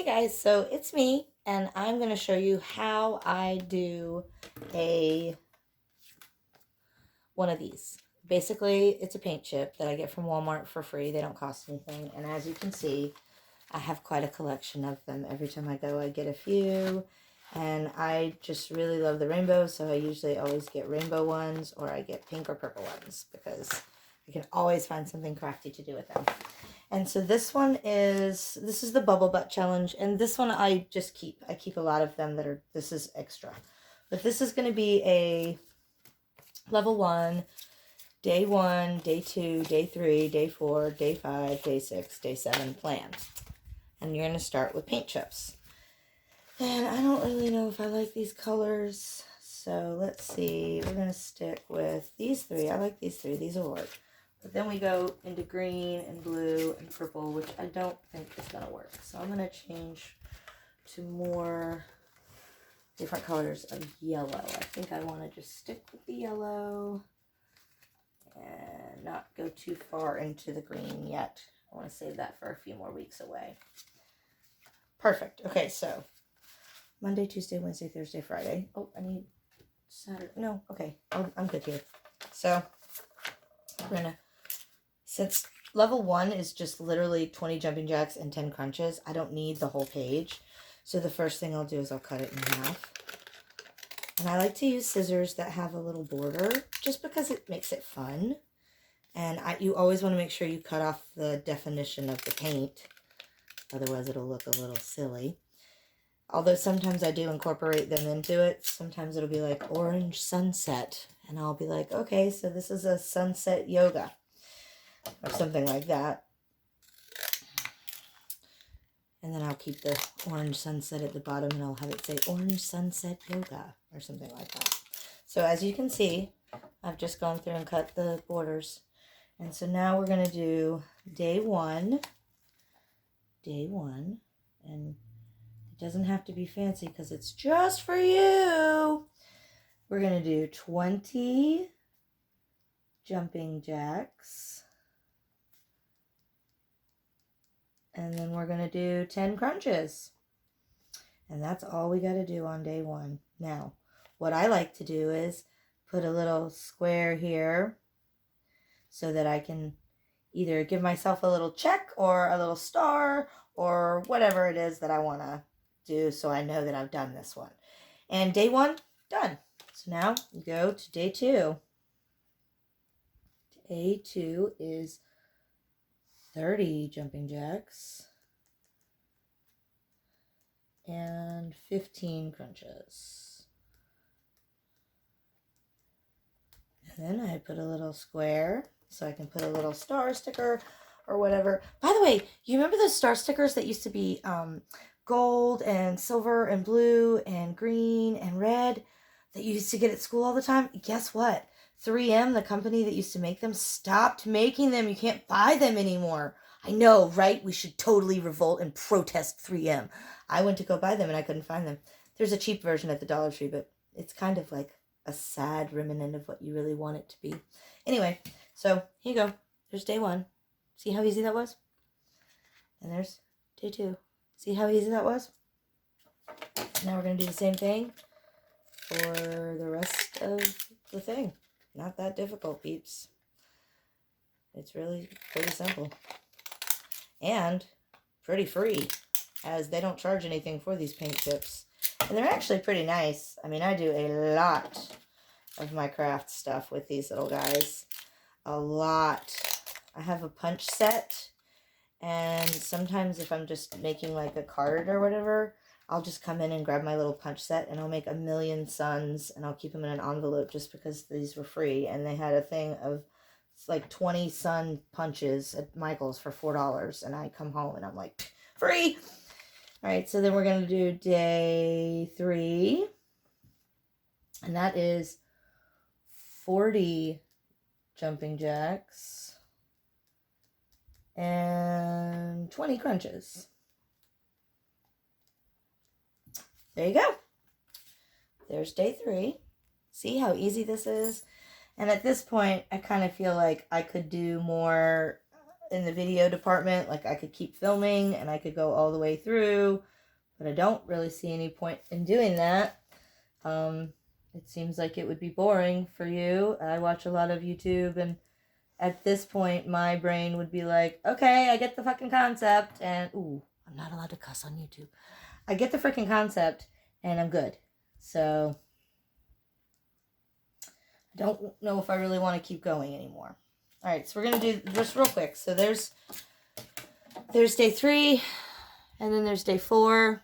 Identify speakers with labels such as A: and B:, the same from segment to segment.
A: Hey guys, so it's me, and I'm going to show you how I do a one of these. Basically, it's a paint chip that I get from Walmart for free. They don't cost anything, and as you can see, I have quite a collection of them. Every time I go, I get a few, and I just really love the rainbow, so I usually always get rainbow ones, or I get pink or purple ones, because I can always find something crafty to do with them. And so this is the Bubble Butt Challenge, and this one I just keep. I keep a lot of them this is extra. But this is going to be a level 1, day 2, day 3, day 4, day 5, day 6, day 7 plan. And you're going to start with paint chips. And I don't really know if I like these colors, so let's see. We're going to stick with these three. I like these three. These will work. But then we go into green and blue and purple, which I don't think is going to work. So I'm going to change to more different colors of yellow. I think I want to just stick with the yellow and not go too far into the green yet. I want to save that for a few more weeks away. Perfect. Okay, so Monday, Tuesday, Wednesday, Thursday, Friday. Oh, I need Saturday. No, okay. I'm good here. So we're going to, since level 1 is just literally 20 jumping jacks and 10 crunches, I don't need the whole page. So the first thing I'll do is I'll cut it in half. And I like to use scissors that have a little border just because it makes it fun. And you always want to make sure you cut off the definition of the paint. Otherwise it'll look a little silly. Although sometimes I do incorporate them into it. Sometimes it'll be like orange sunset. And I'll be like, okay, so this is a sunset yoga. Or something like that. And then I'll keep the orange sunset at the bottom and I'll have it say orange sunset yoga or something like that. So as you can see, I've just gone through and cut the borders. And so now we're going to do day 1. And it doesn't have to be fancy because it's just for you. We're going to do 20 jumping jacks. And then we're going to do 10 crunches. And that's all we got to do on day 1. Now, what I like to do is put a little square here so that I can either give myself a little check or a little star or whatever it is that I want to do so I know that I've done this one. And day 1, done. So now we go to day 2. Day 2 is 30 jumping jacks and 15 crunches. And then I put a little square so I can put a little star sticker or whatever. By the way, you remember those star stickers that used to be gold and silver and blue and green and red that you used to get at school all the time? Guess what? 3M, the company that used to make them, stopped making them. You can't buy them anymore. I know, right? We should totally revolt and protest 3M. I went to go buy them and I couldn't find them. There's a cheap version at the Dollar Tree, but it's kind of like a sad remnant of what you really want it to be. Anyway, so here you go. There's day 1. See how easy that was? And there's day 2. See how easy that was? Now we're going to do the same thing for the rest of the thing. Not that difficult, peeps. It's really pretty simple. And pretty free, as they don't charge anything for these paint chips. And they're actually pretty nice. I mean, I do a lot of my craft stuff with these little guys. A lot. I have a punch set. And sometimes if I'm just making like a card or whatever, I'll just come in and grab my little punch set and I'll make a million suns and I'll keep them in an envelope just because these were free. And they had a thing of like 20 sun punches at Michael's for $4. And I come home and I'm like, free! All right, so then we're going to do day 3. And that is 40 jumping jacks and 20 crunches. There you go. There's day 3. See how easy this is? And at this point, I kind of feel like I could do more in the video department. Like I could keep filming and I could go all the way through, but I don't really see any point in doing that. It seems like it would be boring for you. I watch a lot of YouTube, and at this point my brain would be like, okay, I get the fucking concept, and ooh, I'm not allowed to cuss on YouTube. I get the freaking concept and I'm good. So I don't know if I really want to keep going anymore. All right, so we're going to do just real quick. So there's day 3, and then there's day 4.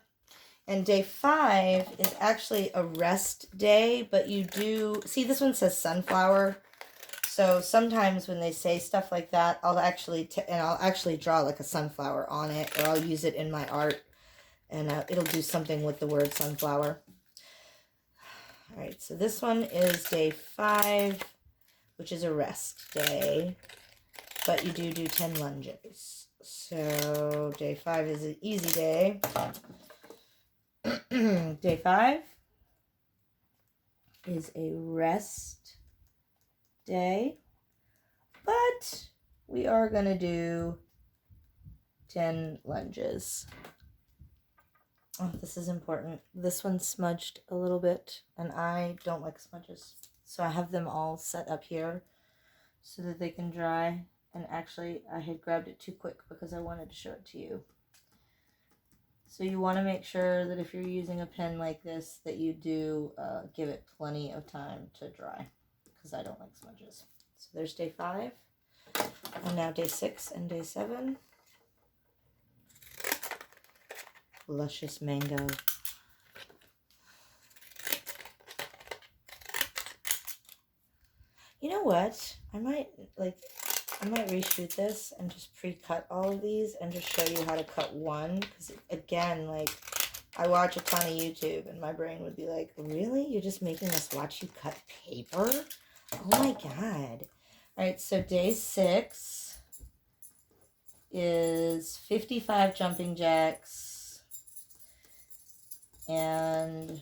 A: And day 5 is actually a rest day, but you do... See, this one says sunflower. So sometimes when they say stuff like that, I'll actually draw like a sunflower on it, or I'll use it in my art, and it'll do something with the word sunflower. All right, so this one is day 5, which is a rest day, but you do 10 lunges. So day 5 is an easy day. Day 5 is a rest day, but we are going to do 10 lunges. Oh, this is important. This one's smudged a little bit, and I don't like smudges. So I have them all set up here so that they can dry. And actually, I had grabbed it too quick because I wanted to show it to you. So you want to make sure that if you're using a pen like this, that you do give it plenty of time to dry, because I don't like smudges. So there's day 5, and now day 6 and day 7. Luscious mango. You know what? I might reshoot this and just pre-cut all of these and just show you how to cut one. Because again, like, I watch a ton of YouTube and my brain would be like, really? You're just making us watch you cut paper? Oh my God. All right, so day 6 is 55 jumping jacks and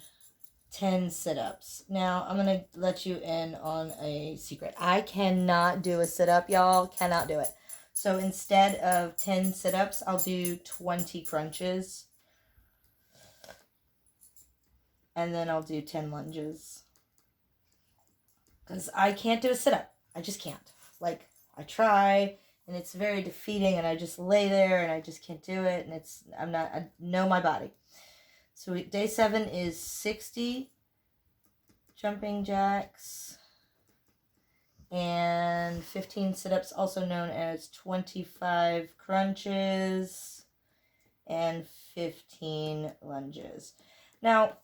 A: 10 sit-ups. Now, I'm going to let you in on a secret. I cannot do a sit-up, y'all. Cannot do it. So instead of 10 sit-ups, I'll do 20 crunches. And then I'll do 10 lunges. Because I can't do a sit-up. I just can't. Like, I try, and it's very defeating, and I just lay there, and I just can't do it, and I know my body. So day 7 is 60 jumping jacks and 15 sit-ups, also known as 25 crunches and 15 lunges. Now,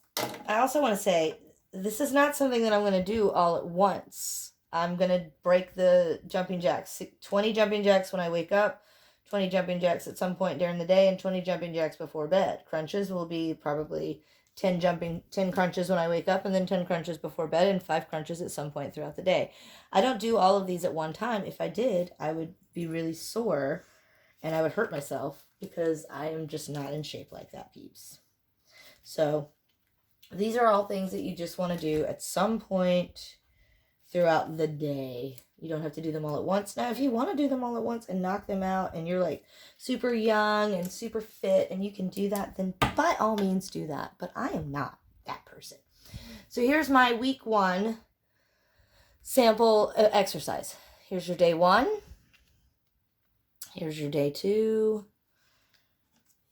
A: I also want to say, this is not something that I'm going to do all at once. I'm going to break the jumping jacks. 20 jumping jacks when I wake up, 20 jumping jacks at some point during the day, and 20 jumping jacks before bed. Crunches will be probably 10 crunches when I wake up, and then 10 crunches before bed, and 5 crunches at some point throughout the day. I don't do all of these at one time. If I did, I would be really sore, and I would hurt myself, because I am just not in shape like that, peeps. So these are all things that you just want to do at some point throughout the day. You don't have to do them all at once. Now, if you want to do them all at once and knock them out, and you're like super young and super fit and you can do that, then by all means do that. But I am not that person. So here's my week 1 sample exercise. Here's your day 1. Here's your day 2.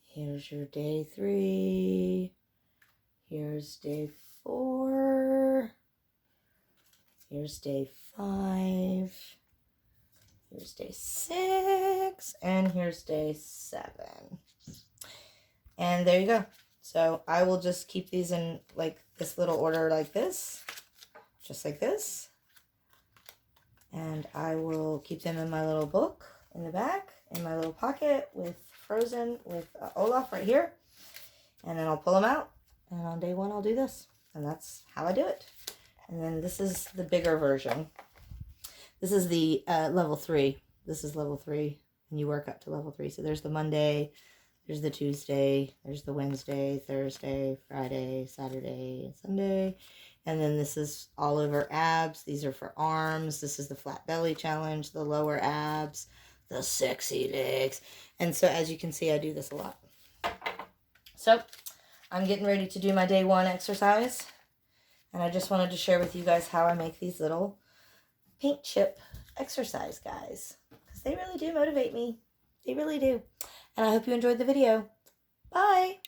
A: Here's your day 3. Here's day 4. Here's day 5. Here's day 6. And here's day 7. And there you go. So I will just keep these in like this little order like this. Just like this. And I will keep them in my little book in the back, in my little pocket with Frozen, with Olaf right here. And then I'll pull them out. And on day 1, I'll do this. And that's how I do it. And then this is the bigger version. This is the level 3. This is level 3. And you work up to level 3. So there's the Monday, there's the Tuesday, there's the Wednesday, Thursday, Friday, Saturday, and Sunday. And then this is all over abs. These are for arms. This is the flat belly challenge, the lower abs, the sexy legs. And so as you can see, I do this a lot. So I'm getting ready to do my day 1 exercise. And I just wanted to share with you guys how I make these little paint chip exercise guys. Because they really do motivate me. They really do. And I hope you enjoyed the video. Bye.